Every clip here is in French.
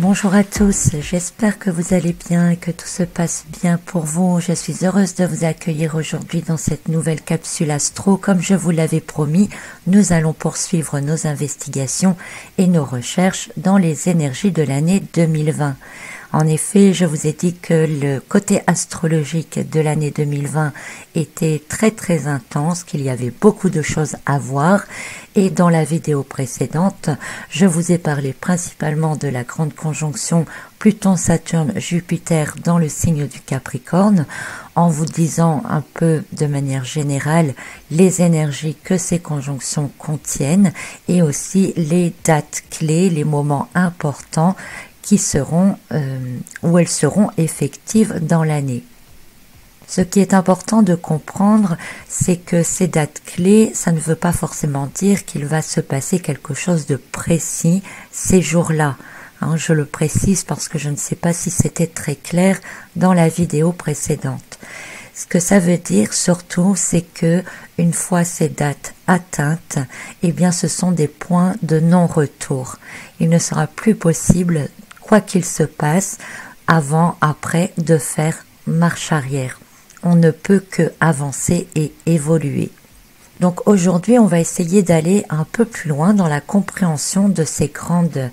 Bonjour à tous, j'espère que vous allez bien et que tout se passe bien pour vous. Je suis heureuse de vous accueillir aujourd'hui dans cette nouvelle capsule astro. Comme je vous l'avais promis, nous allons poursuivre nos investigations et nos recherches dans les énergies de l'année 2020. En effet, je vous ai dit que le côté astrologique de l'année 2020 était très intense, qu'il y avait beaucoup de choses à voir. Et dans la vidéo précédente, je vous ai parlé principalement de la grande conjonction Pluton-Saturne-Jupiter dans le signe du Capricorne, en vous disant un peu de manière générale les énergies que ces conjonctions contiennent et aussi les dates clés, les moments importants qui seront où elles seront effectives dans l'année. Ce qui est important de comprendre, c'est que ces dates clés, ça ne veut pas forcément dire qu'il va se passer quelque chose de précis ces jours-là. Je le précise parce que je ne sais pas si c'était très clair dans la vidéo précédente. Ce que ça veut dire surtout, c'est que une fois ces dates atteintes, eh bien ce sont des points de non-retour. Il ne sera plus possible, quoi qu'il se passe, avant, après, de faire marche arrière. On ne peut que avancer et évoluer. Donc aujourd'hui, on va essayer d'aller un peu plus loin dans la compréhension de ces grandes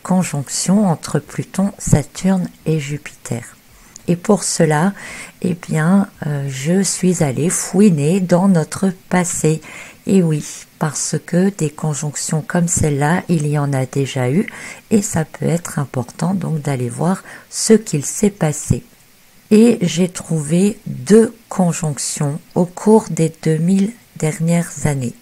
conjonctions entre Pluton, Saturne et Jupiter. Et pour cela, eh bien, je suis allée fouiner dans notre passé. Et oui, parce que des conjonctions comme celle-là, il y en a déjà eu, et ça peut être important donc d'aller voir ce qu'il s'est passé. Et j'ai trouvé 2 conjonctions au cours des 2000 dernières années.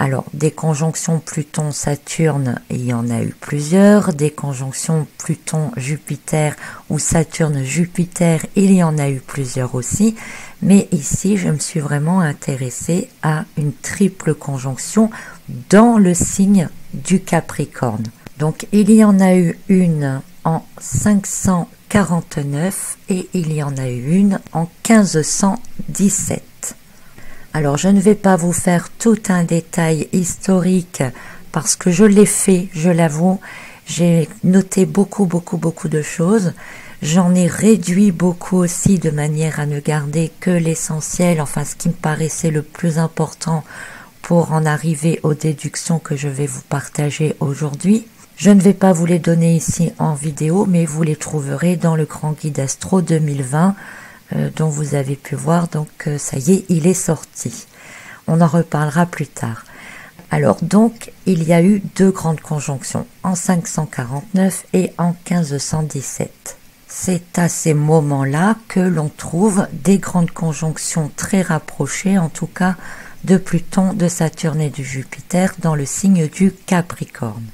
Alors, des conjonctions Pluton-Saturne, il y en a eu plusieurs. Des conjonctions Pluton-Jupiter ou Saturne-Jupiter, il y en a eu plusieurs aussi. Mais ici, je me suis vraiment intéressée à une triple conjonction dans le signe du Capricorne. Donc, il y en a eu une en 549 et il y en a eu une en 1517. Alors, je ne vais pas vous faire tout un détail historique parce que je l'ai fait, je l'avoue. J'ai noté beaucoup de choses. J'en ai réduit beaucoup aussi de manière à ne garder que l'essentiel, enfin ce qui me paraissait le plus important pour en arriver aux déductions que je vais vous partager aujourd'hui. Je ne vais pas vous les donner ici en vidéo, mais vous les trouverez dans le Grand Guide Astro 2020 dont vous avez pu voir, donc ça y est, il est sorti. On en reparlera plus tard. Alors donc, il y a eu 2 grandes conjonctions, en 549 et en 1517. C'est à ces moments-là que l'on trouve des grandes conjonctions très rapprochées, en tout cas de Pluton, de Saturne et de Jupiter dans le signe du Capricorne.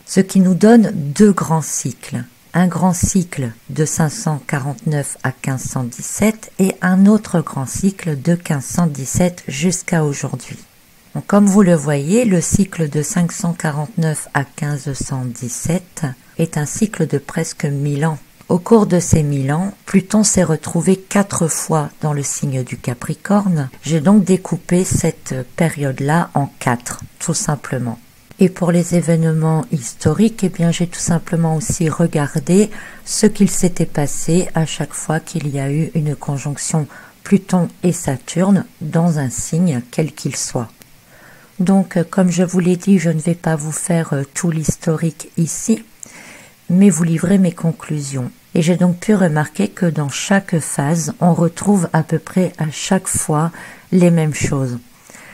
Ce qui nous donne 2 grands cycles. Un grand cycle de 549 à 1517 et un autre grand cycle de 1517 jusqu'à aujourd'hui. Donc, comme vous le voyez, le cycle de 549 à 1517 est un cycle de presque 1000 ans. Au cours de ces 1000 ans, Pluton s'est retrouvé 4 fois dans le signe du Capricorne. J'ai donc découpé cette période-là en 4, tout simplement. Et pour les événements historiques, eh bien, j'ai tout simplement aussi regardé ce qu'il s'était passé à chaque fois qu'il y a eu une conjonction Pluton et Saturne dans un signe quel qu'il soit. Donc, comme je vous l'ai dit, je ne vais pas vous faire tout l'historique ici, mais vous livrer mes conclusions. Et j'ai donc pu remarquer que dans chaque phase, on retrouve à peu près à chaque fois les mêmes choses.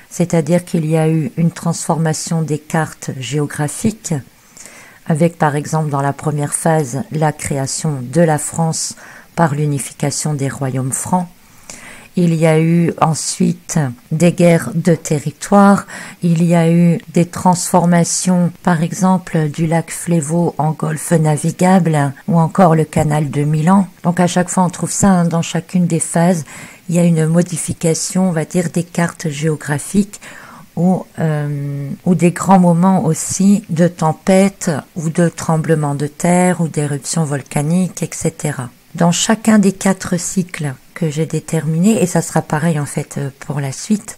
C'est-à-dire qu'il y a eu une transformation des cartes géographiques, avec par exemple dans la première phase la création de la France par l'unification des royaumes francs. Il y a eu ensuite des guerres de territoire, il y a eu des transformations par exemple du lac Flévaux en golfe navigable ou encore le canal de Milan. Donc à chaque fois on trouve ça dans chacune des phases. Il y a une modification, on va dire, des cartes géographiques ou des grands moments aussi de tempêtes ou de tremblements de terre ou d'éruptions volcaniques, etc. Dans chacun des 4 cycles que j'ai déterminés, et ça sera pareil en fait pour la suite,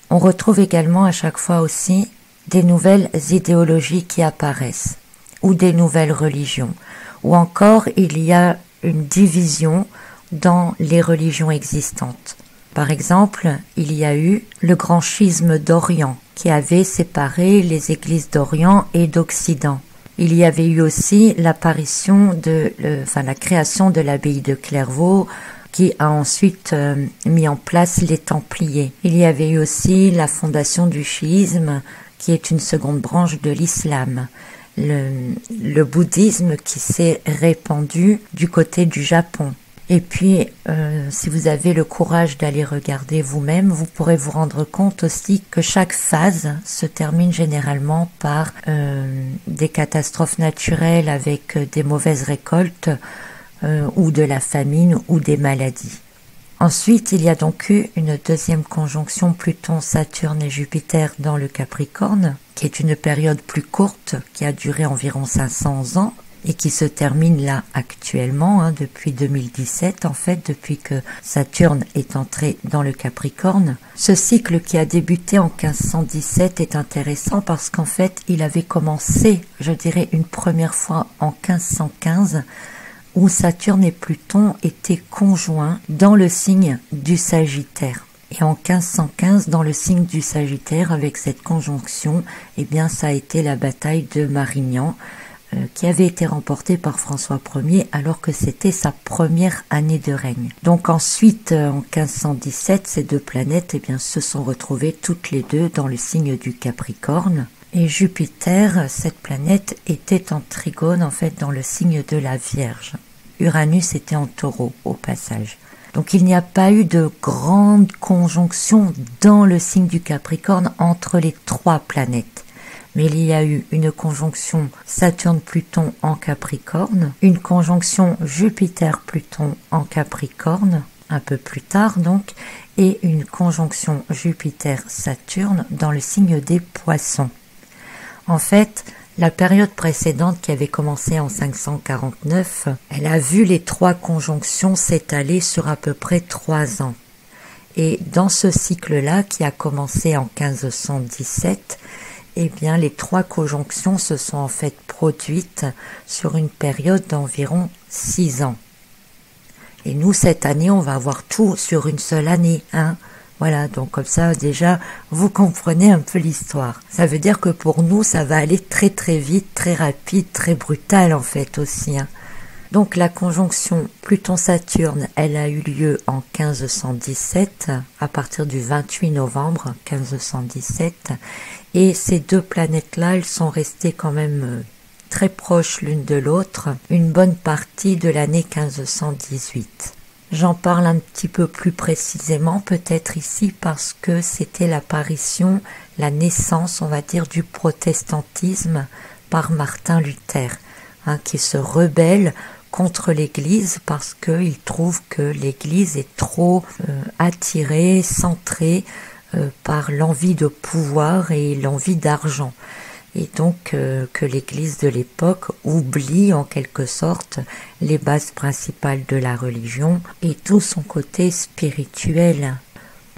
on retrouve également à chaque fois aussi des nouvelles idéologies qui apparaissent. ou des nouvelles religions. Ou encore, il y a une division dans les religions existantes. Par exemple, il y a eu le grand schisme d'Orient qui avait séparé les églises d'Orient et d'Occident. Il y avait eu aussi l'apparition la création de l'abbaye de Clairvaux qui a ensuite mis en place les Templiers. Il y avait eu aussi la fondation du chiisme qui est une seconde branche de l'islam. Le bouddhisme qui s'est répandu du côté du Japon. Et puis, si vous avez le courage d'aller regarder vous-même, vous pourrez vous rendre compte aussi que chaque phase se termine généralement par des catastrophes naturelles avec des mauvaises récoltes ou de la famine ou des maladies. Ensuite, il y a donc eu une deuxième conjonction Pluton, Saturne et Jupiter dans le Capricorne, qui est une période plus courte, qui a duré environ 500 ans, et qui se termine là actuellement, depuis 2017 en fait, depuis que Saturne est entré dans le Capricorne. Ce cycle qui a débuté en 1517 est intéressant parce qu'en fait il avait commencé, je dirais, une première fois en 1515 où Saturne et Pluton étaient conjoints dans le signe du Sagittaire. Et en 1515, dans le signe du Sagittaire, avec cette conjonction, eh bien ça a été la bataille de Marignan, qui avait été remportée par François Ier alors que c'était sa première année de règne. Donc ensuite, en 1517, ces deux planètes se sont retrouvées toutes les deux dans le signe du Capricorne. Et Jupiter, cette planète, était en trigone en fait dans le signe de la Vierge. Uranus était en Taureau au passage. Donc il n'y a pas eu de grande conjonction dans le signe du Capricorne entre les trois planètes. Mais il y a eu une conjonction Saturne-Pluton en Capricorne, une conjonction Jupiter-Pluton en Capricorne, un peu plus tard donc, et une conjonction Jupiter-Saturne dans le signe des Poissons. En fait, la période précédente qui avait commencé en 549, elle a vu les trois conjonctions s'étaler sur à peu près 3 ans. Et dans ce cycle-là, qui a commencé en 1517, eh bien, les trois conjonctions se sont en fait produites sur une période d'environ 6 ans. Et nous, cette année, on va avoir tout sur une seule année, Voilà, donc comme ça, déjà, vous comprenez un peu l'histoire. Ça veut dire que pour nous, ça va aller très très vite, très rapide, très brutal en fait aussi. Donc la conjonction Pluton-Saturne, elle a eu lieu en 1517, à partir du 28 novembre 1517. Et ces deux planètes-là, elles sont restées quand même très proches l'une de l'autre, une bonne partie de l'année 1518. J'en parle un petit peu plus précisément peut-être ici parce que c'était l'apparition, la naissance, on va dire, du protestantisme par Martin Luther, qui se rebelle contre l'Église parce qu'il trouve que l'Église est trop attirée, centrée par l'envie de pouvoir et l'envie d'argent. Et donc que l'Église de l'époque oublie en quelque sorte les bases principales de la religion et tout son côté spirituel.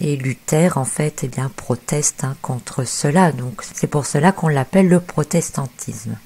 Et Luther en fait proteste contre cela, donc c'est pour cela qu'on l'appelle le protestantisme.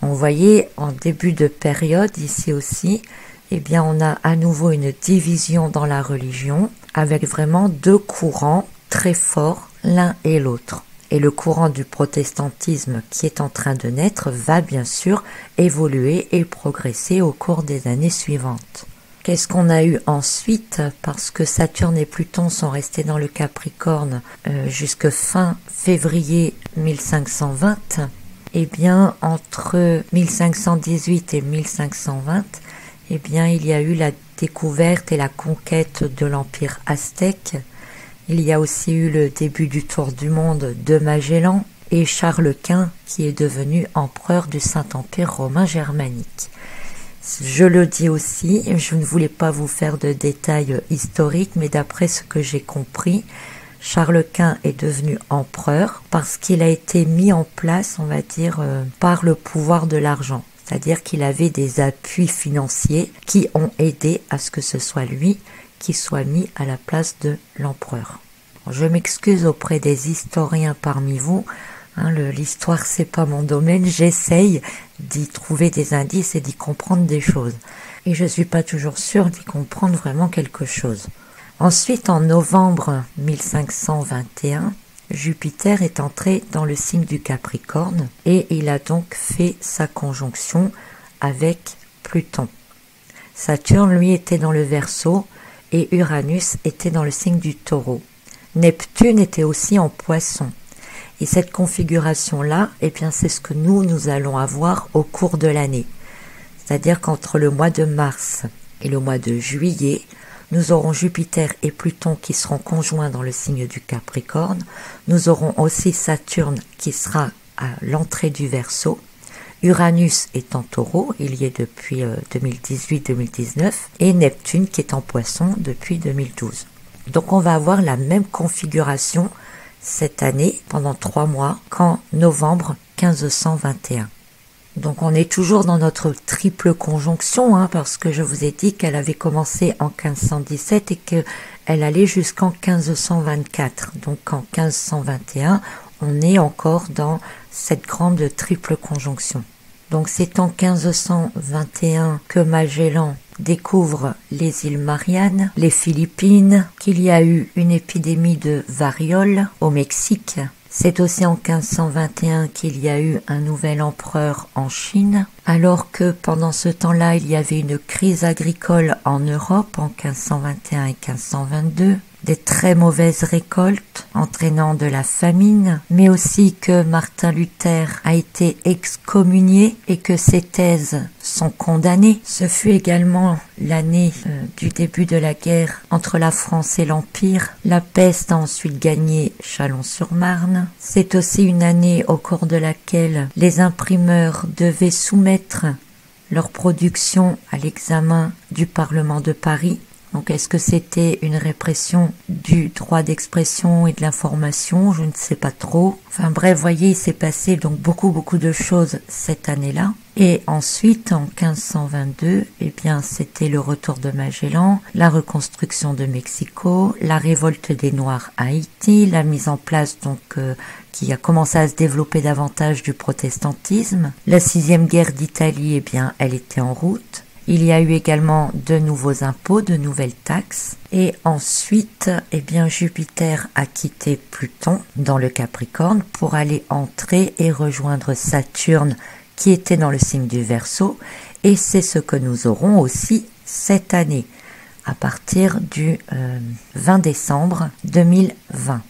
On voyait en début de période ici aussi, on a à nouveau une division dans la religion avec vraiment deux courants très forts l'un et l'autre. Et le courant du protestantisme qui est en train de naître va bien sûr évoluer et progresser au cours des années suivantes. Qu'est-ce qu'on a eu ensuite? Parce que Saturne et Pluton sont restés dans le Capricorne jusque fin février 1520. Entre 1518 et 1520, il y a eu la découverte et la conquête de l'Empire aztèque. Il y a aussi eu le début du tour du monde de Magellan et Charles Quint qui est devenu empereur du Saint-Empire romain germanique. Je le dis aussi, je ne voulais pas vous faire de détails historiques, mais d'après ce que j'ai compris, Charles Quint est devenu empereur parce qu'il a été mis en place, on va dire, par le pouvoir de l'argent. C'est-à-dire qu'il avait des appuis financiers qui ont aidé à ce que ce soit lui qui soit mis à la place de l'empereur. Je m'excuse auprès des historiens parmi vous, Hein, l'histoire, c'est pas mon domaine. J'essaye d'y trouver des indices et d'y comprendre des choses. Et je suis pas toujours sûre d'y comprendre vraiment quelque chose. Ensuite, en novembre 1521, Jupiter est entré dans le signe du Capricorne et il a donc fait sa conjonction avec Pluton. Saturne, lui, était dans le Verseau et Uranus était dans le signe du Taureau. Neptune était aussi en Poisson. Et cette configuration-là, eh bien, c'est ce que nous allons avoir au cours de l'année. C'est-à-dire qu'entre le mois de mars et le mois de juillet, nous aurons Jupiter et Pluton qui seront conjoints dans le signe du Capricorne. Nous aurons aussi Saturne qui sera à l'entrée du Verseau. Uranus est en Taureau, il y est depuis 2018-2019, et Neptune qui est en Poisson depuis 2012. Donc on va avoir la même configuration cette année pendant 3 mois qu'en novembre 1521. Donc on est toujours dans notre triple conjonction, parce que je vous ai dit qu'elle avait commencé en 1517 et qu'elle allait jusqu'en 1524. Donc en 1521, on est encore dans cette grande triple conjonction. Donc c'est en 1521 que Magellan découvre les îles Mariannes, les Philippines, qu'il y a eu une épidémie de variole au Mexique. C'est aussi en 1521 qu'il y a eu un nouvel empereur en Chine, alors que pendant ce temps-là, il y avait une crise agricole en Europe en 1521 et 1522, des très mauvaises récoltes entraînant de la famine, mais aussi que Martin Luther a été excommunié et que ses thèses sont condamnées. Ce fut également l'année du début de la guerre entre la France et l'Empire. La peste a ensuite gagné Chalon-sur-Marne. C'est aussi une année au cours de laquelle les imprimeurs devaient soumettre leur production à l'examen du Parlement de Paris. Donc est-ce que c'était une répression du droit d'expression et de l'information? Je ne sais pas trop. Enfin bref, voyez, il s'est passé donc beaucoup de choses cette année-là. Et ensuite, en 1522, eh bien, c'était le retour de Magellan, la reconstruction de Mexico, la révolte des Noirs à Haïti, la mise en place qui a commencé à se développer davantage du protestantisme. La 6e guerre d'Italie, eh bien, elle était en route. Il y a eu également de nouveaux impôts, de nouvelles taxes. Et ensuite, eh bien, Jupiter a quitté Pluton dans le Capricorne pour aller entrer et rejoindre Saturne qui était dans le signe du Verseau. Et c'est ce que nous aurons aussi cette année, à partir du 20 décembre 2020.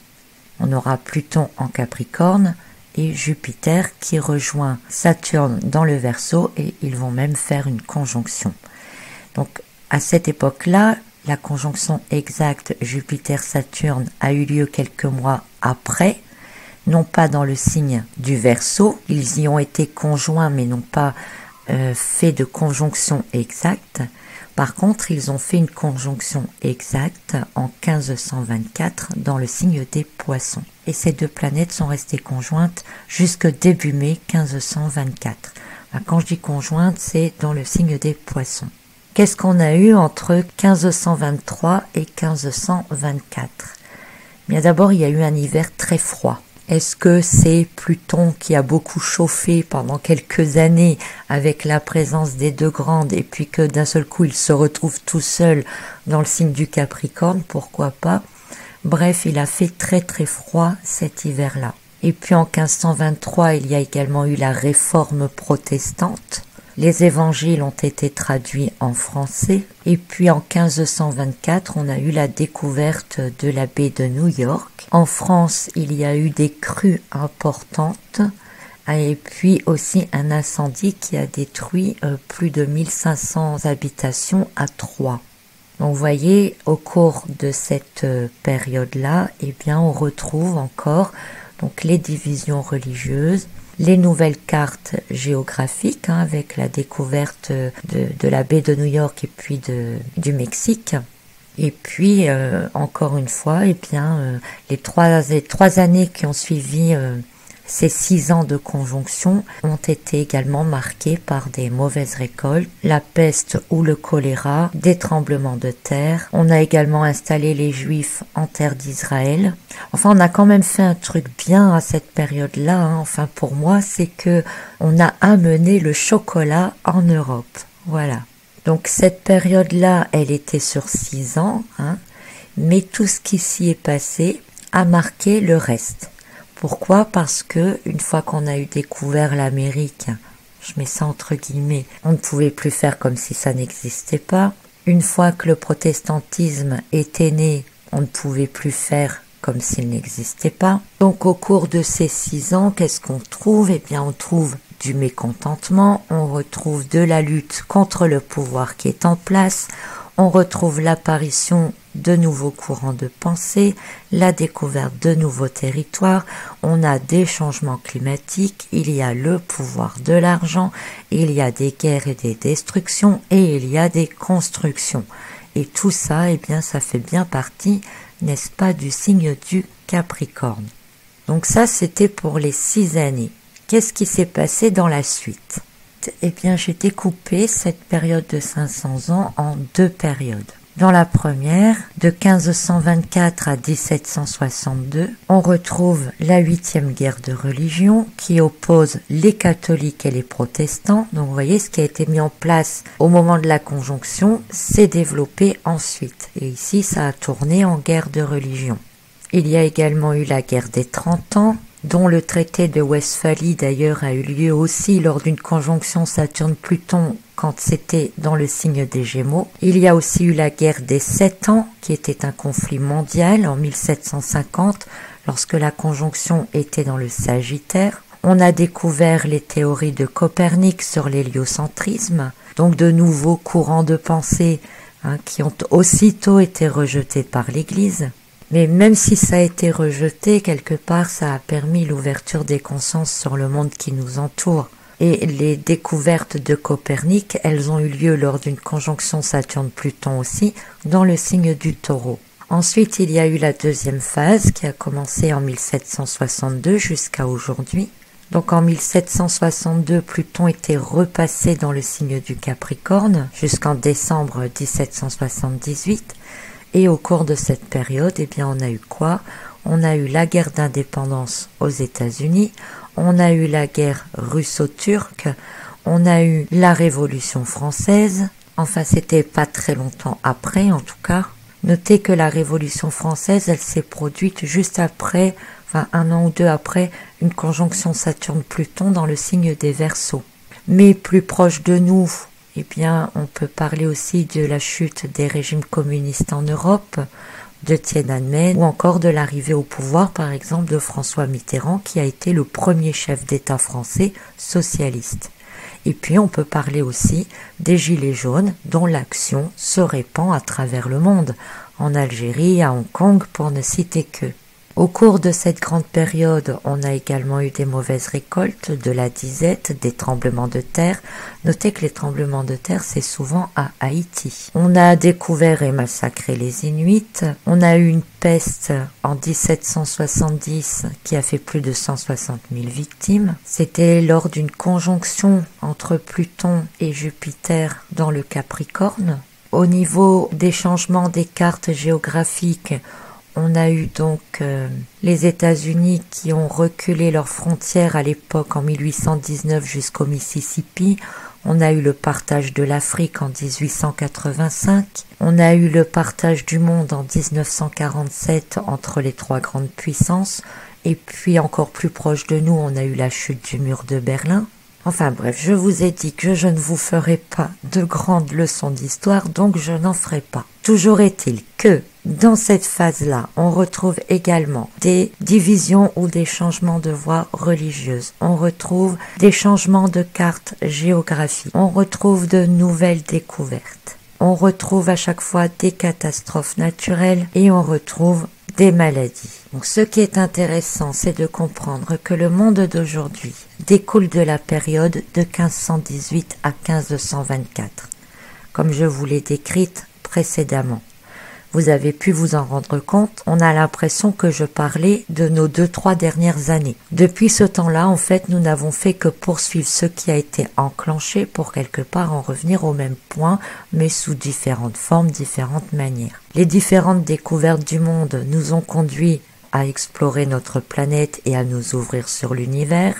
On aura Pluton en Capricorne et Jupiter qui rejoint Saturne dans le Verseau et ils vont même faire une conjonction. Donc à cette époque-là, la conjonction exacte Jupiter-Saturne a eu lieu quelques mois après, non pas dans le signe du Verseau, ils y ont été conjoints mais n'ont pas fait de conjonction exacte. Par contre, ils ont fait une conjonction exacte en 1524 dans le signe des Poissons. Et ces deux planètes sont restées conjointes jusque début mai 1524. Quand je dis conjointe, c'est dans le signe des Poissons. Qu'est-ce qu'on a eu entre 1523 et 1524? Bien d'abord, il y a eu un hiver très froid. Est-ce que c'est Pluton qui a beaucoup chauffé pendant quelques années avec la présence des deux grandes et puis que d'un seul coup il se retrouve tout seul dans le signe du Capricorne? Pourquoi pas? Bref, il a fait très froid cet hiver-là. Et puis en 1523, il y a également eu la réforme protestante. Les évangiles ont été traduits en français. Et puis en 1524, on a eu la découverte de la baie de New York. En France, il y a eu des crues importantes. Et puis aussi un incendie qui a détruit plus de 1500 habitations à Troyes. Donc vous voyez, au cours de cette période-là, eh bien, on retrouve encore donc les divisions religieuses, les nouvelles cartes géographiques avec la découverte de la baie de New York et puis du Mexique. Et puis encore une fois, eh bien, les trois années qui ont suivi Ces 6 ans de conjonction ont été également marqués par des mauvaises récoltes, la peste ou le choléra, des tremblements de terre. On a également installé les Juifs en terre d'Israël. Enfin, on a quand même fait un truc bien à cette période-là, hein. Enfin, pour moi, c'est que on a amené le chocolat en Europe. Voilà. Donc, cette période-là, elle était sur 6 ans, hein, mais tout ce qui s'y est passé a marqué le reste. Pourquoi? Parce que une fois qu'on a eu découvert l'Amérique, je mets ça entre guillemets, on ne pouvait plus faire comme si ça n'existait pas. Une fois que le protestantisme était né, on ne pouvait plus faire comme s'il n'existait pas. Donc au cours de ces 6 ans, qu'est-ce qu'on trouve? Eh bien, on trouve du mécontentement, on retrouve de la lutte contre le pouvoir qui est en place, on retrouve l'apparition de nouveaux courants de pensée, la découverte de nouveaux territoires, on a des changements climatiques, il y a le pouvoir de l'argent, il y a des guerres et des destructions et il y a des constructions. Et tout ça, eh bien, ça fait bien partie, n'est-ce pas, du signe du Capricorne. Donc ça, c'était pour les 6 années. Qu'est-ce qui s'est passé dans la suite? Eh bien, j'ai découpé cette période de 500 ans en 2 périodes. Dans la première, de 1524 à 1762, on retrouve la 8e guerre de religion qui oppose les catholiques et les protestants. Donc vous voyez, ce qui a été mis en place au moment de la conjonction s'est développé ensuite. Et ici, ça a tourné en guerre de religion. Il y a également eu la guerre des 30 ans, dont le traité de Westphalie d'ailleurs a eu lieu aussi lors d'une conjonction Saturne-Pluton quand c'était dans le signe des Gémeaux. Il y a aussi eu la guerre des 7 ans qui était un conflit mondial en 1750 lorsque la conjonction était dans le Sagittaire. On a découvert les théories de Copernic sur l'héliocentrisme, donc de nouveaux courants de pensée qui ont aussitôt été rejetés par l'Église. Mais même si ça a été rejeté, quelque part, ça a permis l'ouverture des consciences sur le monde qui nous entoure. Et les découvertes de Copernic, elles ont eu lieu lors d'une conjonction Saturne-Pluton aussi, dans le signe du Taureau. Ensuite, il y a eu la deuxième phase qui a commencé en 1762 jusqu'à aujourd'hui. Donc en 1762, Pluton était repassé dans le signe du Capricorne jusqu'en décembre 1778. Et au cours de cette période, eh bien, on a eu quoi? On a eu la guerre d'indépendance aux États-Unis, on a eu la guerre russo-turque, on a eu la Révolution française. Enfin, c'était pas très longtemps après, en tout cas. Notez que la Révolution française, elle s'est produite juste après, enfin 1 an ou 2 après, une conjonction Saturne-Pluton dans le signe des Verseaux. Mais plus proche de nous, eh bien, on peut parler aussi de la chute des régimes communistes en Europe, de Tiananmen, ou encore de l'arrivée au pouvoir, par exemple, de François Mitterrand, qui a été le premier chef d'État français socialiste. Et puis, on peut parler aussi des Gilets jaunes, dont l'action se répand à travers le monde, en Algérie, à Hong Kong, pour ne citer que. Au cours de cette grande période, on a également eu des mauvaises récoltes, de la disette, des tremblements de terre. Notez que les tremblements de terre, c'est souvent à Haïti. On a découvert et massacré les Inuits. On a eu une peste en 1770 qui a fait plus de 160 000 victimes. C'était lors d'une conjonction entre Pluton et Jupiter dans le Capricorne. Au niveau des changements des cartes géographiques, on a eu donc les États-Unis qui ont reculé leurs frontières à l'époque en 1819 jusqu'au Mississippi. On a eu le partage de l'Afrique en 1885. On a eu le partage du monde en 1947 entre les 3 grandes puissances. Et puis encore plus proche de nous, on a eu la chute du mur de Berlin. Enfin bref, je vous ai dit que je ne vous ferai pas de grandes leçons d'histoire, donc je n'en ferai pas. Toujours est-il que dans cette phase-là, on retrouve également des divisions ou des changements de voies religieuses. On retrouve des changements de cartes géographiques. On retrouve de nouvelles découvertes. On retrouve à chaque fois des catastrophes naturelles et on retrouve des maladies. Donc ce qui est intéressant, c'est de comprendre que le monde d'aujourd'hui découle de la période de 1518 à 1524, comme je vous l'ai décrite précédemment. vous avez pu vous en rendre compte, on a l'impression que je parlais de nos 2-3 dernières années. Depuis ce temps-là, en fait, nous n'avons fait que poursuivre ce qui a été enclenché pour quelque part en revenir au même point, mais sous différentes formes, différentes manières. Les différentes découvertes du monde nous ont conduits à explorer notre planète et à nous ouvrir sur l'univers.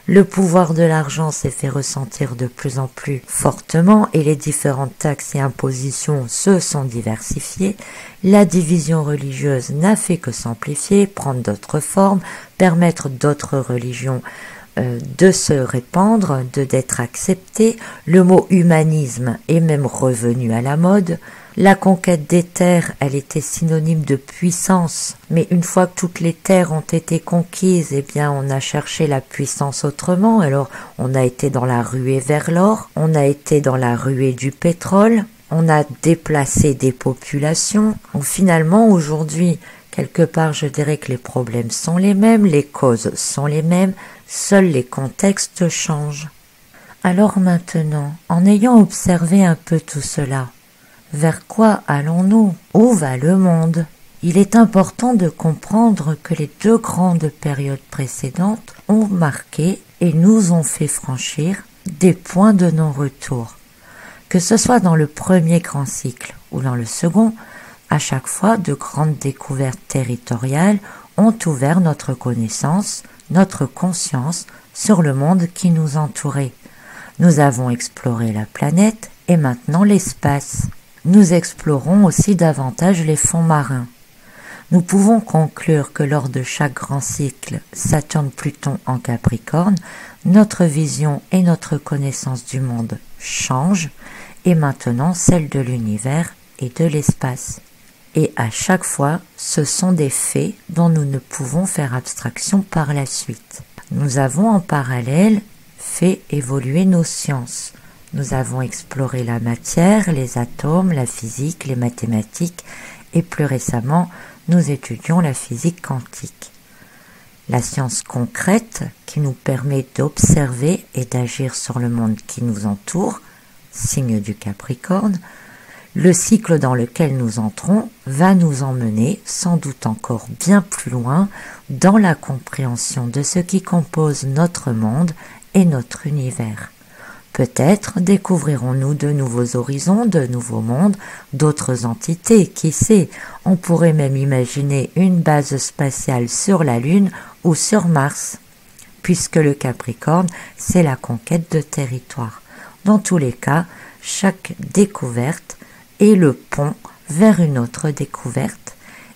Le pouvoir de l'argent s'est fait ressentir de plus en plus fortement et les différentes taxes et impositions se sont diversifiées. La division religieuse n'a fait que s'amplifier, prendre d'autres formes, permettre d'autres religions de se répandre, d'être acceptées. Le mot humanisme est même revenu à la mode. La conquête des terres, elle était synonyme de puissance, mais une fois que toutes les terres ont été conquises, eh bien on a cherché la puissance autrement. Alors on a été dans la ruée vers l'or, on a été dans la ruée du pétrole, on a déplacé des populations. Donc finalement aujourd'hui, quelque part je dirais que les problèmes sont les mêmes, les causes sont les mêmes, seuls les contextes changent. Alors maintenant, en ayant observé un peu tout cela, vers quoi allons-nous? Où va le monde? Il est important de comprendre que les 2 grandes périodes précédentes ont marqué et nous ont fait franchir des points de non-retour. Que ce soit dans le premier grand cycle ou dans le second, à chaque fois de grandes découvertes territoriales ont ouvert notre connaissance, notre conscience sur le monde qui nous entourait. Nous avons exploré la planète et maintenant l'espace. Nous explorons aussi davantage les fonds marins. Nous pouvons conclure que lors de chaque grand cycle Saturne-Pluton en Capricorne, notre vision et notre connaissance du monde changent et maintenant celle de l'univers et de l'espace. Et à chaque fois, ce sont des faits dont nous ne pouvons faire abstraction par la suite. Nous avons en parallèle fait évoluer nos sciences. Nous avons exploré la matière, les atomes, la physique, les mathématiques et plus récemment, nous étudions la physique quantique. La science concrète qui nous permet d'observer et d'agir sur le monde qui nous entoure, signe du Capricorne, le cycle dans lequel nous entrons va nous emmener sans doute encore bien plus loin dans la compréhension de ce qui compose notre monde et notre univers. Peut-être découvrirons-nous de nouveaux horizons, de nouveaux mondes, d'autres entités, qui sait, on pourrait même imaginer une base spatiale sur la Lune ou sur Mars, puisque le Capricorne, c'est la conquête de territoire. Dans tous les cas, chaque découverte est le pont vers une autre découverte,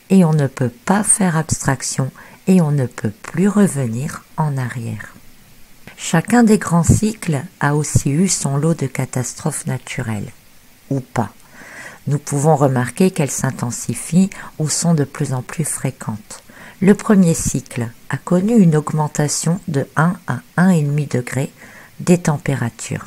et on ne peut pas faire abstraction, et on ne peut plus revenir en arrière. Chacun des grands cycles a aussi eu son lot de catastrophes naturelles, ou pas. Nous pouvons remarquer qu'elles s'intensifient ou sont de plus en plus fréquentes. Le premier cycle a connu une augmentation de 1 à 1,5 degré des températures,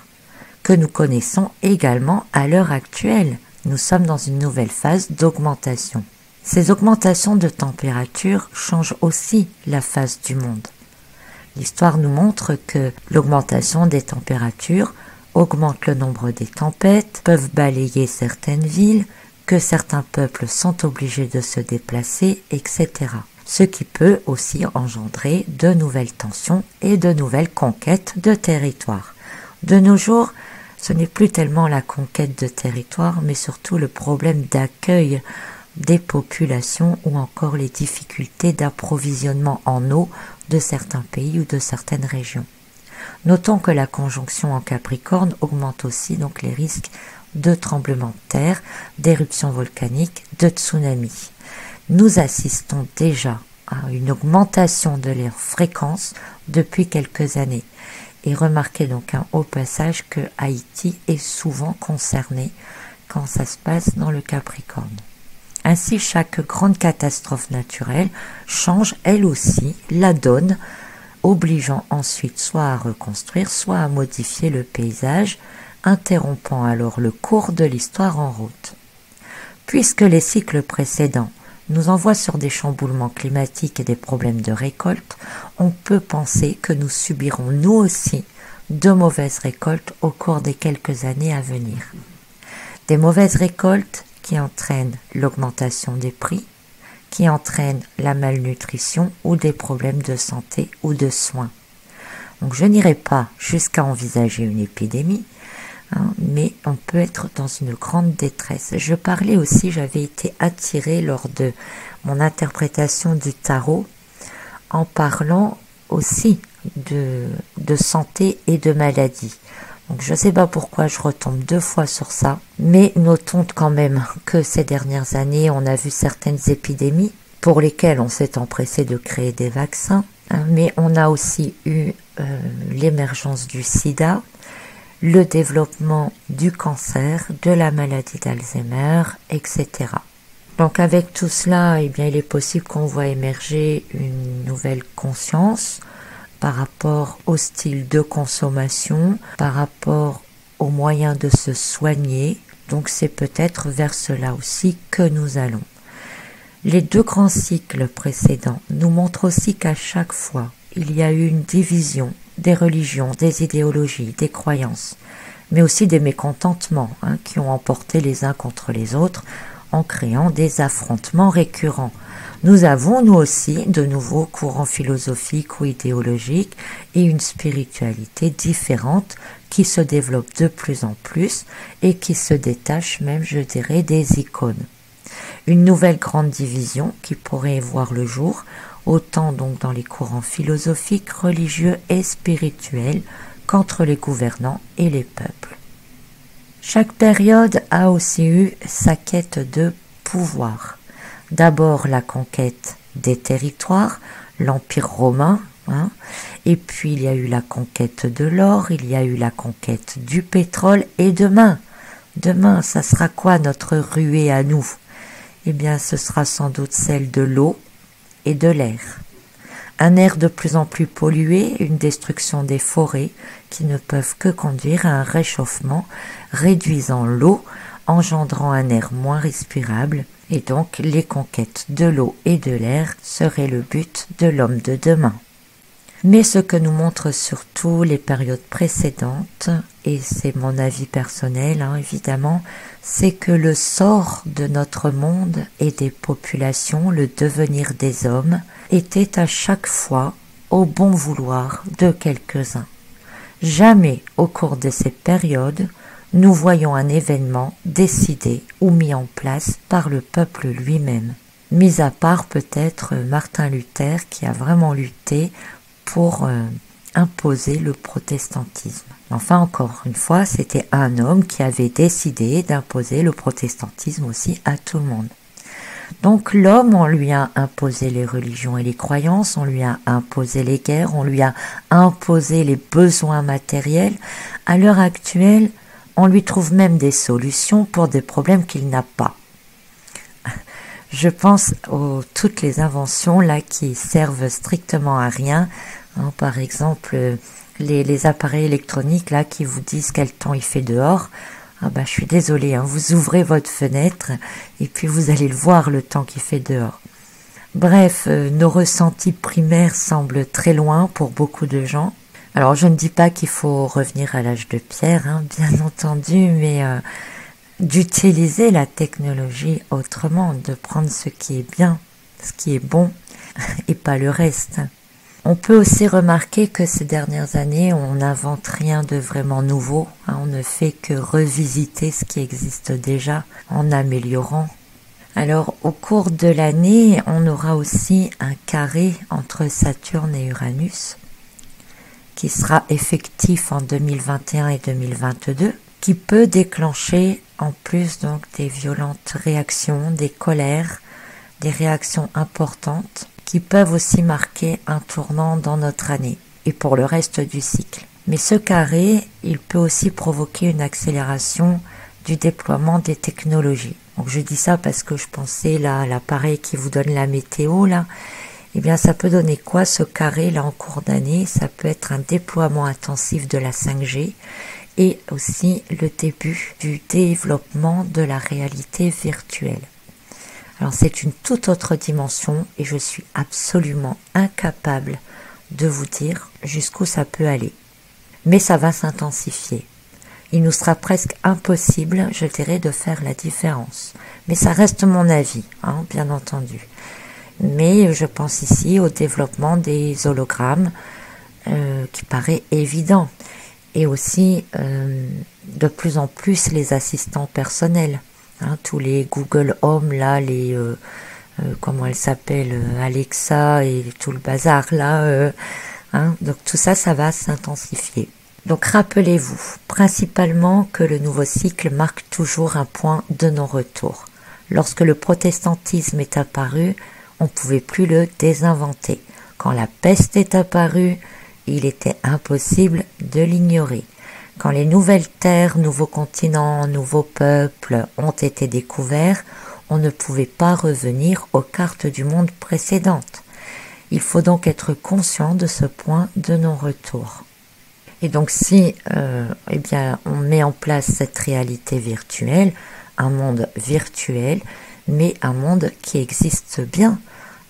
que nous connaissons également à l'heure actuelle. Nous sommes dans une nouvelle phase d'augmentation. Ces augmentations de température changent aussi la face du monde. L'histoire nous montre que l'augmentation des températures augmente le nombre des tempêtes, peuvent balayer certaines villes, que certains peuples sont obligés de se déplacer, etc. Ce qui peut aussi engendrer de nouvelles tensions et de nouvelles conquêtes de territoire. De nos jours, ce n'est plus tellement la conquête de territoire, mais surtout le problème d'accueil des populations ou encore les difficultés d'approvisionnement en eau de certains pays ou de certaines régions. Notons que la conjonction en Capricorne augmente aussi donc les risques de tremblements de terre, d'éruptions volcaniques, de tsunamis. Nous assistons déjà à une augmentation de leur fréquence depuis quelques années. Et remarquez donc au passage que Haïti est souvent concerné quand ça se passe dans le Capricorne. Ainsi, chaque grande catastrophe naturelle change elle aussi la donne, obligeant ensuite soit à reconstruire, soit à modifier le paysage, interrompant alors le cours de l'histoire en route. Puisque les cycles précédents nous envoient sur des chamboulements climatiques et des problèmes de récolte, on peut penser que nous subirons nous aussi de mauvaises récoltes au cours des quelques années à venir. Des mauvaises récoltes qui entraîne l'augmentation des prix, qui entraîne la malnutrition ou des problèmes de santé ou de soins. Donc je n'irai pas jusqu'à envisager une épidémie, mais on peut être dans une grande détresse. Je parlais aussi, j'avais été attirée lors de mon interprétation du tarot en parlant aussi de santé et de maladie. Donc je ne sais pas pourquoi je retombe 2 fois sur ça, mais notons quand même que ces dernières années, on a vu certaines épidémies pour lesquelles on s'est empressé de créer des vaccins, mais on a aussi eu l'émergence du sida, le développement du cancer, de la maladie d'Alzheimer, etc. Donc avec tout cela, eh bien, il est possible qu'on voit émerger une nouvelle conscience par rapport au style de consommation, par rapport aux moyens de se soigner. Donc c'est peut-être vers cela aussi que nous allons. Les 2 grands cycles précédents nous montrent aussi qu'à chaque fois, il y a eu une division des religions, des idéologies, des croyances, mais aussi des mécontentements qui ont emporté les uns contre les autres en créant des affrontements récurrents. Nous avons, nous aussi, de nouveaux courants philosophiques ou idéologiques et une spiritualité différente qui se développe de plus en plus et qui se détache même, je dirais, des icônes. Une nouvelle grande division qui pourrait voir le jour, autant donc dans les courants philosophiques, religieux et spirituels qu'entre les gouvernants et les peuples. Chaque période a aussi eu sa quête de pouvoir. D'abord la conquête des territoires, l'Empire romain, et puis il y a eu la conquête de l'or, il y a eu la conquête du pétrole, et demain, ça sera quoi notre ruée à nous? Eh bien, ce sera sans doute celle de l'eau et de l'air. Un air de plus en plus pollué, une destruction des forêts qui ne peuvent que conduire à un réchauffement, réduisant l'eau, engendrant un air moins respirable, et donc les conquêtes de l'eau et de l'air seraient le but de l'homme de demain. Mais ce que nous montrent surtout les périodes précédentes, et c'est mon avis personnel évidemment, c'est que le sort de notre monde et des populations, le devenir des hommes, était à chaque fois au bon vouloir de quelques-uns. Jamais au cours de ces périodes, nous voyons un événement décidé ou mis en place par le peuple lui-même, mis à part peut-être Martin Luther qui a vraiment lutté pour imposer le protestantisme. Enfin, encore une fois, c'était un homme qui avait décidé d'imposer le protestantisme aussi à tout le monde. Donc l'homme, on lui a imposé les religions et les croyances, on lui a imposé les guerres, on lui a imposé les besoins matériels. À l'heure actuelle, on lui trouve même des solutions pour des problèmes qu'il n'a pas. Je pense aux toutes les inventions là qui servent strictement à rien. Par exemple, les appareils électroniques là qui vous disent quel temps il fait dehors. Je suis désolée, vous ouvrez votre fenêtre et puis vous allez le voir le temps qu'il fait dehors. Bref, nos ressentis primaires semblent très loin pour beaucoup de gens. Alors je ne dis pas qu'il faut revenir à l'âge de pierre, bien entendu, mais d'utiliser la technologie autrement, de prendre ce qui est bien, ce qui est bon et pas le reste. On peut aussi remarquer que ces dernières années, on n'invente rien de vraiment nouveau. On ne fait que revisiter ce qui existe déjà en améliorant. Alors, au cours de l'année, on aura aussi un carré entre Saturne et Uranus qui sera effectif en 2021 et 2022, qui peut déclencher en plus donc des violentes réactions, des colères, des réactions importantes qui peuvent aussi marquer un tournant dans notre année et pour le reste du cycle. Mais ce carré, il peut aussi provoquer une accélération du déploiement des technologies. Donc je dis ça parce que je pensais là à l'appareil qui vous donne la météo là. Eh bien ça peut donner quoi ce carré là en cours d'année? Ça peut être un déploiement intensif de la 5G et aussi le début du développement de la réalité virtuelle. Alors c'est une toute autre dimension et je suis absolument incapable de vous dire jusqu'où ça peut aller. Mais ça va s'intensifier. il nous sera presque impossible, je dirais, de faire la différence. Mais ça reste mon avis, hein, bien entendu. Mais je pense ici au développement des hologrammes, qui paraît évident. Et aussi, de plus en plus, les assistants personnels. Hein, tous les Google Home, là, les... comment elle s'appelle, Alexa et tout le bazar, là. Hein, donc tout ça, ça va s'intensifier. Donc rappelez-vous, principalement que le nouveau cycle marque toujours un point de non-retour. Lorsque le protestantisme est apparu, on ne pouvait plus le désinventer. Quand la peste est apparue, il était impossible de l'ignorer. Quand les nouvelles terres, nouveaux continents, nouveaux peuples ont été découverts, on ne pouvait pas revenir aux cartes du monde précédentes. Il faut donc être conscient de ce point de non-retour. Et donc si eh bien, on met en place cette réalité virtuelle, un monde virtuel, mais un monde qui existe bien,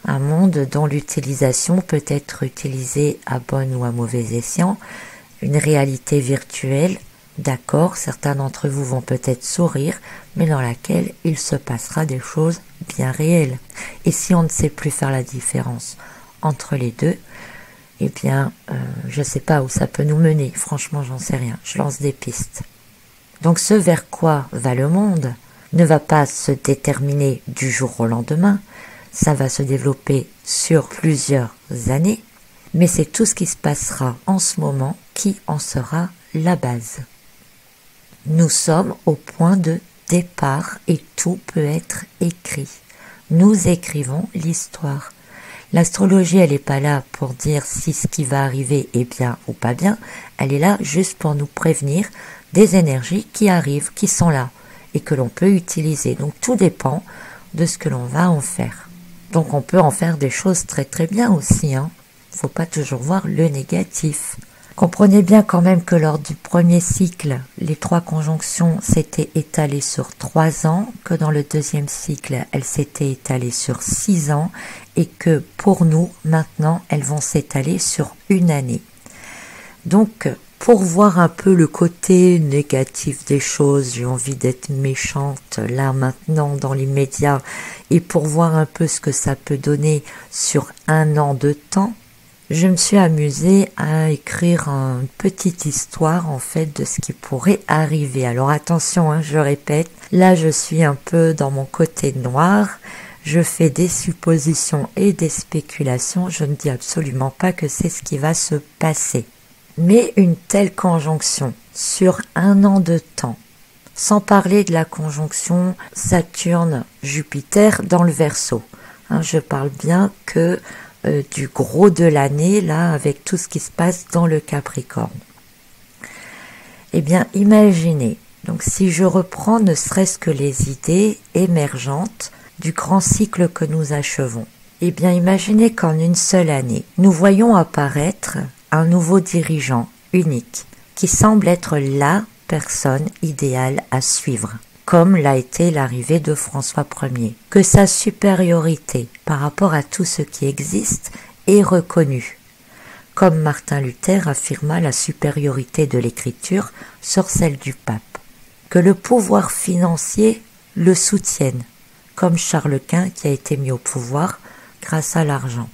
un monde dont l'utilisation peut être utilisée à bon ou à mauvais escient, une réalité virtuelle, d'accord, certains d'entre vous vont peut-être sourire, mais dans laquelle il se passera des choses bien réelles. Et si on ne sait plus faire la différence entre les deux, eh bien, je ne sais pas où ça peut nous mener. Franchement, j'en sais rien. Je lance des pistes. Donc, ce vers quoi va le monde ne va pas se déterminer du jour au lendemain. Ça va se développer sur plusieurs années. Mais c'est tout ce qui se passera en ce moment qui en sera la base. Nous sommes au point de départ et tout peut être écrit. Nous écrivons l'histoire. L'astrologie, elle n'est pas là pour dire si ce qui va arriver est bien ou pas bien. Elle est là juste pour nous prévenir des énergies qui arrivent, qui sont là et que l'on peut utiliser. Donc tout dépend de ce que l'on va en faire. Donc on peut en faire des choses très très bien aussi. Faut pas toujours voir le négatif. Comprenez bien quand même que lors du premier cycle, les 3 conjonctions s'étaient étalées sur 3 ans, que dans le deuxième cycle, elles s'étaient étalées sur 6 ans, et que pour nous, maintenant, elles vont s'étaler sur 1 année. Donc, pour voir un peu le côté négatif des choses, j'ai envie d'être méchante là maintenant dans l'immédiat, et pour voir un peu ce que ça peut donner sur 1 an de temps, je me suis amusée à écrire une petite histoire en fait de ce qui pourrait arriver. Alors attention, je répète, là je suis un peu dans mon côté noir, je fais des suppositions et des spéculations, je ne dis absolument pas que c'est ce qui va se passer. Mais une telle conjonction sur 1 an de temps, sans parler de la conjonction Saturne-Jupiter dans le Verseau, je parle bien que du gros de l'année, là, avec tout ce qui se passe dans le Capricorne. Eh bien, imaginez, donc si je reprends ne serait-ce que les idées émergentes du grand cycle que nous achevons, eh bien, imaginez qu'en une seule année, nous voyons apparaître un nouveau dirigeant unique, qui semble être la personne idéale à suivre, comme l'a été l'arrivée de François Ier, que sa supériorité par rapport à tout ce qui existe est reconnue, comme Martin Luther affirma la supériorité de l'écriture sur celle du pape, que le pouvoir financier le soutienne, comme Charles Quint qui a été mis au pouvoir grâce à l'argent,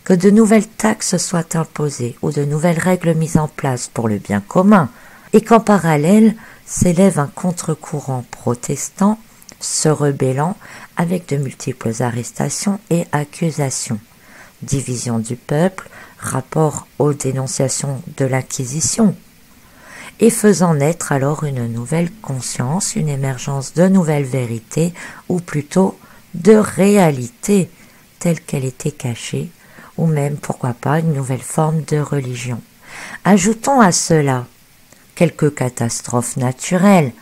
que de nouvelles taxes soient imposées ou de nouvelles règles mises en place pour le bien commun, et qu'en parallèle s'élève un contre-courant protestant se rebellant avec de multiples arrestations et accusations, division du peuple, rapport aux dénonciations de l'Inquisition, et faisant naître alors une nouvelle conscience, une émergence de nouvelles vérités, ou plutôt de réalités telle qu'elle était cachée, ou même, pourquoi pas, une nouvelle forme de religion. Ajoutons à cela quelques catastrophes naturelles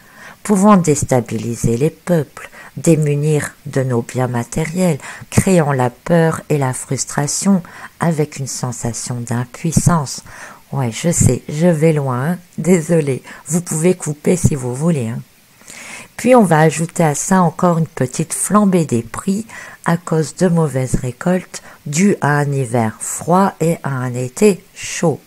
pouvant déstabiliser les peuples, démunir de nos biens matériels, créant la peur et la frustration avec une sensation d'impuissance. Ouais, je sais, je vais loin, désolé, vous pouvez couper si vous voulez. Puis on va ajouter à ça encore une petite flambée des prix à cause de mauvaises récoltes dues à un hiver froid et à un été chaud.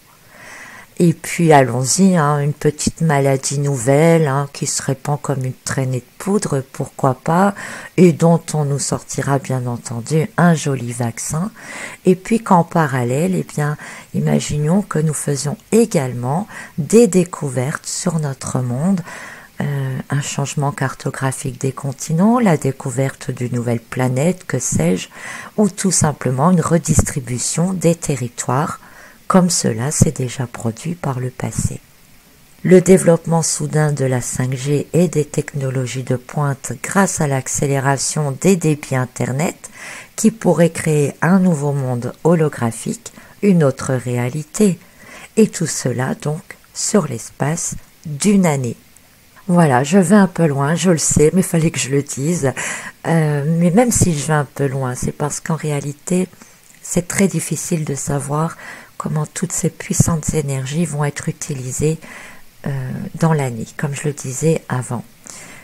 Et puis allons-y, hein, une petite maladie nouvelle hein, qui se répand comme une traînée de poudre, pourquoi pas, et dont on nous sortira bien entendu un joli vaccin. Et puis qu'en parallèle, eh bien, imaginons que nous faisions également des découvertes sur notre monde, un changement cartographique des continents, la découverte d'une nouvelle planète, que sais-je, ou tout simplement une redistribution des territoires, comme cela s'est déjà produit par le passé. Le développement soudain de la 5G et des technologies de pointe grâce à l'accélération des débits Internet qui pourrait créer un nouveau monde holographique, une autre réalité, et tout cela donc sur l'espace d'une année. Voilà, je vais un peu loin, je le sais, mais il fallait que je le dise. Mais même si je vais un peu loin, c'est parce qu'en réalité, c'est très difficile de savoir comment toutes ces puissantes énergies vont être utilisées dans l'année, comme je le disais avant.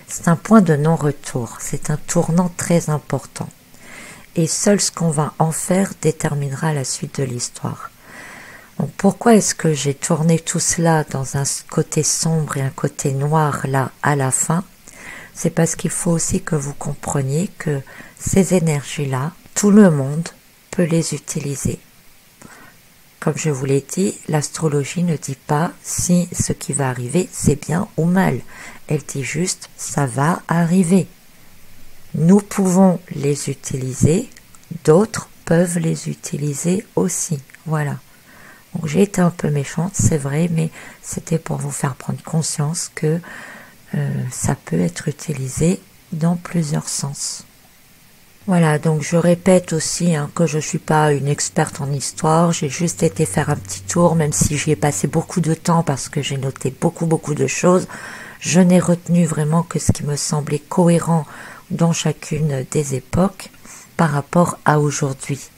C'est un point de non-retour, c'est un tournant très important. Et seul ce qu'on va en faire déterminera la suite de l'histoire. Donc pourquoi est-ce que j'ai tourné tout cela dans un côté sombre et un côté noir là à la fin? C'est parce qu'il faut aussi que vous compreniez que ces énergies-là, tout le monde peut les utiliser. Comme je vous l'ai dit, l'astrologie ne dit pas si ce qui va arriver c'est bien ou mal. Elle dit juste ça va arriver. Nous pouvons les utiliser, d'autres peuvent les utiliser aussi. Voilà. Donc j'ai été un peu méchante, c'est vrai, mais c'était pour vous faire prendre conscience que ça peut être utilisé dans plusieurs sens. Voilà, donc je répète aussi hein, que je ne suis pas une experte en histoire, j'ai juste été faire un petit tour, même si j'y ai passé beaucoup de temps parce que j'ai noté beaucoup de choses. Je n'ai retenu vraiment que ce qui me semblait cohérent dans chacune des époques par rapport à aujourd'hui.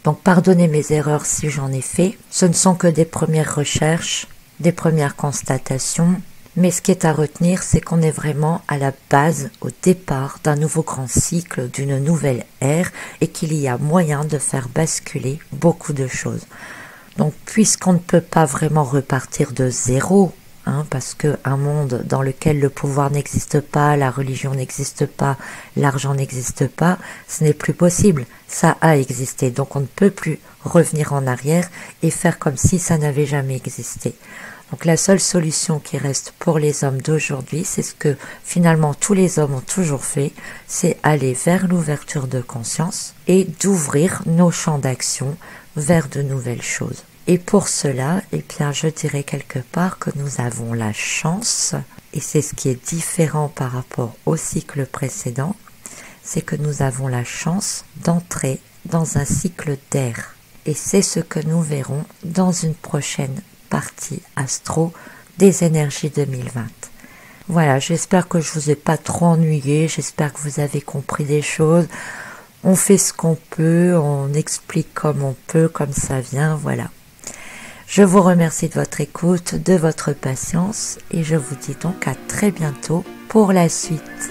Donc pardonnez mes erreurs si j'en ai fait, ce ne sont que des premières recherches, des premières constatations, mais ce qui est à retenir, c'est qu'on est vraiment à la base, au départ d'un nouveau grand cycle, d'une nouvelle ère, et qu'il y a moyen de faire basculer beaucoup de choses. Donc puisqu'on ne peut pas vraiment repartir de zéro, parce qu'un monde dans lequel le pouvoir n'existe pas, la religion n'existe pas, l'argent n'existe pas, ce n'est plus possible. Ça a existé, donc on ne peut plus revenir en arrière et faire comme si ça n'avait jamais existé. Donc la seule solution qui reste pour les hommes d'aujourd'hui, c'est ce que finalement tous les hommes ont toujours fait, c'est aller vers l'ouverture de conscience et d'ouvrir nos champs d'action vers de nouvelles choses. Et pour cela, eh bien, je dirais quelque part que nous avons la chance, et c'est ce qui est différent par rapport au cycle précédent, c'est que nous avons la chance d'entrer dans un cycle d'air. Et c'est ce que nous verrons dans une prochaine partie astro des énergies 2020. Voilà, j'espère que je vous ai pas trop ennuyé, j'espère que vous avez compris des choses. On fait ce qu'on peut, on explique comme on peut, comme ça vient, voilà. Je vous remercie de votre écoute, de votre patience et je vous dis donc à très bientôt pour la suite.